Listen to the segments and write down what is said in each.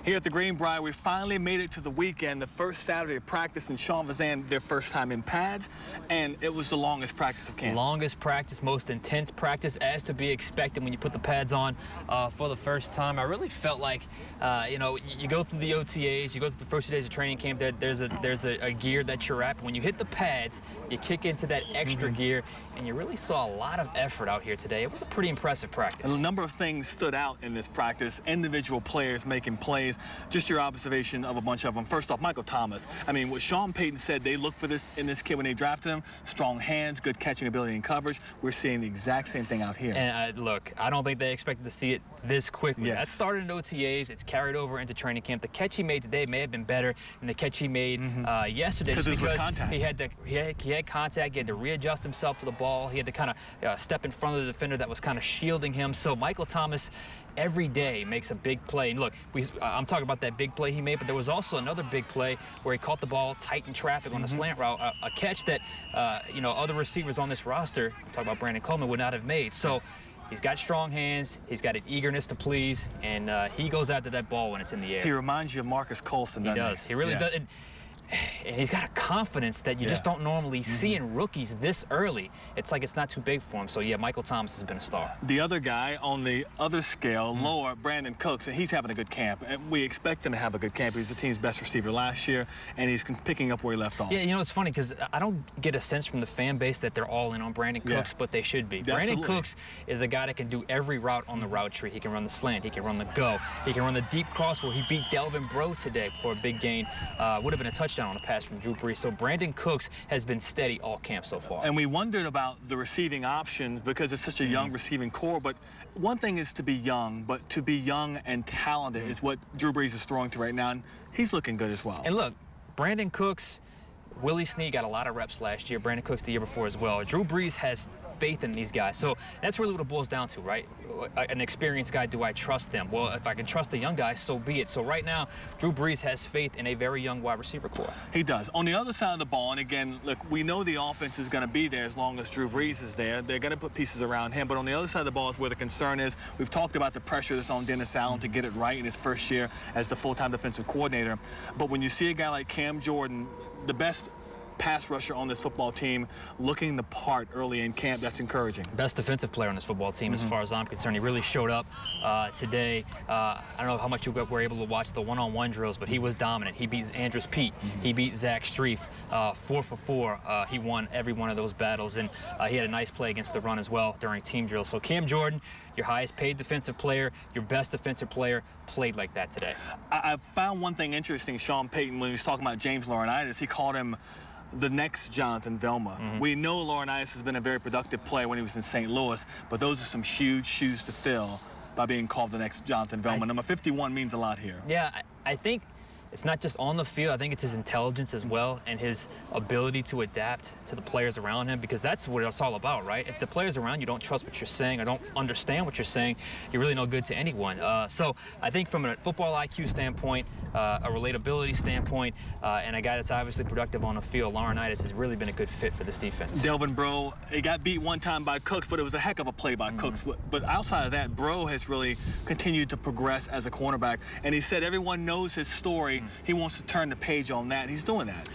Here at the Greenbrier, we finally made it to the weekend, the first Saturday of practice, and Sean Vazan, their first time in pads, and it was the longest practice of camp. Longest practice, most intense practice, as to be expected when you put the pads on for the first time. I really felt like, you know, you go through the OTAs, you go through the first few days of training camp, there's a gear that you're at. When you hit the pads, you kick into that extra gear, and you really saw a lot of effort out here today. It was a pretty impressive practice. And a number of things stood out in this practice. Individual players making plays. Just your observation of a bunch of them. First off, Michael Thomas. I mean, what Sean Payton said they looked for this in this kid when they drafted him. Strong hands, good catching ability and coverage. We're seeing the exact same thing out here. And look, I don't think they expected to see it this quickly. Yes. That started in OTAs. It's carried over into training camp. The catch he made today may have been better than the catch he made yesterday, just because he had contact. He had to readjust himself to the ball. He had to kind of step in front of the defender that was kind of shielding him. So Michael Thomas every day makes a big play. And look, I'm talking about that big play he made, but there was also another big play where he caught the ball tight in traffic on a slant route, a catch that you know, other receivers on this roster, I'm talking about Brandon Coleman, would not have made. So he's got strong hands, he's got an eagerness to please, and he goes after that ball when it's in the air. He reminds you of Marcus Colston, doesn't he? He does. He really does. And he's got a confidence that you just don't normally see in rookies this early. It's like it's not too big for him. So, yeah, Michael Thomas has been a star. The other guy on the other scale, lower, Brandon Cooks, and he's having a good camp. And we expect him to have a good camp. He was the team's best receiver last year, and he's picking up where he left off. Yeah, you know, it's funny because I don't get a sense from the fan base that they're all in on Brandon Cooks, but they should be. Brandon Cooks is a guy that can do every route on the route tree. He can run the slant. He can run the go. He can run the deep cross where he beat Delvin Breaux today for a big gain. Would have been a touchdown on a pass from Drew Brees. So Brandon Cooks has been steady all camp so far. And we wondered about the receiving options because it's such a young receiving core. But one thing is to be young, but to be young and talented is what Drew Brees is throwing to right now. And he's looking good as well. And look, Brandon Cooks, Willie Snead got a lot of reps last year. Brandon Cooks the year before as well. Drew Brees has faith in these guys. So that's really what it boils down to, right? An experienced guy, do I trust them? Well, if I can trust a young guy, so be it. So right now, Drew Brees has faith in a very young wide receiver core. He does. On the other side of the ball, and again, look, we know the offense is going to be there as long as Drew Brees is there. They're going to put pieces around him. But on the other side of the ball is where the concern is. We've talked about the pressure that's on Dennis Allen to get it right in his first year as the full-time defensive coordinator. But when you see a guy like Cam Jordan, the best pass rusher on this football team, looking the part early in camp, that's encouraging. Best defensive player on this football team as far as I'm concerned. He really showed up today. I don't know how much you were able to watch the one-on-one drills, but he was dominant. He beat Andrus Peat. He beat Zach Strief 4 for 4. He won every one of those battles, and he had a nice play against the run as well during team drills. So Cam Jordan, your highest paid defensive player, your best defensive player, played like that today. I found one thing interesting, Sean Payton, when he was talking about James Laurinaitis, he called him the next Jonathan Vilma. We know Laurinaitis has been a very productive player when he was in St. Louis, but those are some huge shoes to fill by being called the next Jonathan Vilma. Number 51 means a lot here. Yeah, I think it's not just on the field. I think it's his intelligence as well and his ability to adapt to the players around him, because that's what it's all about, right? If the players around you don't trust what you're saying or don't understand what you're saying, you're really no good to anyone. So I think from a football IQ standpoint, a relatability standpoint, and a guy that's obviously productive on the field, Laurinaitis has really been a good fit for this defense. Delvin Breaux, he got beat one time by Cooks, but it was a heck of a play by Cooks. But outside of that, Breaux has really continued to progress as a cornerback, and he said everyone knows his story. He wants to turn the page on that. He's doing that.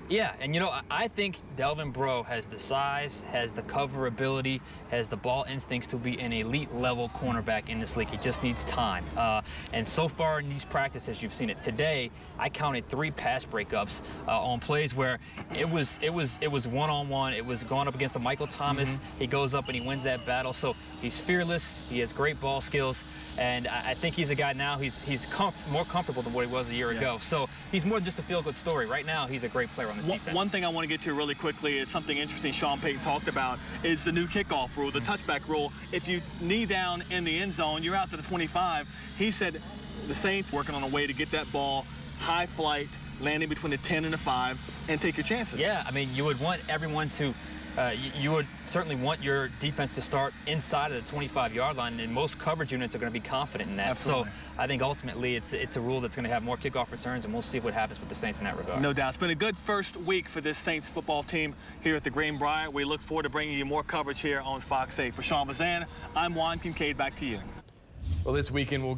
Yeah, and you know, I think Delvin Breaux has the size, has the cover ability, has the ball instincts to be an elite level cornerback in this league. He just needs time. And so far in these practices, you've seen it. Today, I counted 3 pass breakups on plays where it was one-on-one. It was going up against a Michael Thomas. He goes up and he wins that battle. So he's fearless. He has great ball skills, and I think he's a guy now. He's more comfortable than what he was a year ago. So he's more than just a feel-good story. Right now, he's a great player on this defense. One thing I want to get to really quickly is something interesting Sean Payton talked about is the new kickoff rule, the touchback rule. If you knee down in the end zone, you're out to the 25. He said the Saints working on a way to get that ball high flight, landing between the 10 and the 5, and take your chances. Yeah, I mean, you would want everyone to you would certainly want your defense to start inside of the 25-yard line, and most coverage units are going to be confident in that. Absolutely. So I think ultimately it's a rule that's going to have more kickoff returns, and we'll see what happens with the Saints in that regard. No doubt. It's been a good first week for this Saints football team here at the Greenbrier. We look forward to bringing you more coverage here on Fox 8. For Sean Vazan, I'm Juan Kincaid. Back to you. Well, this weekend we'll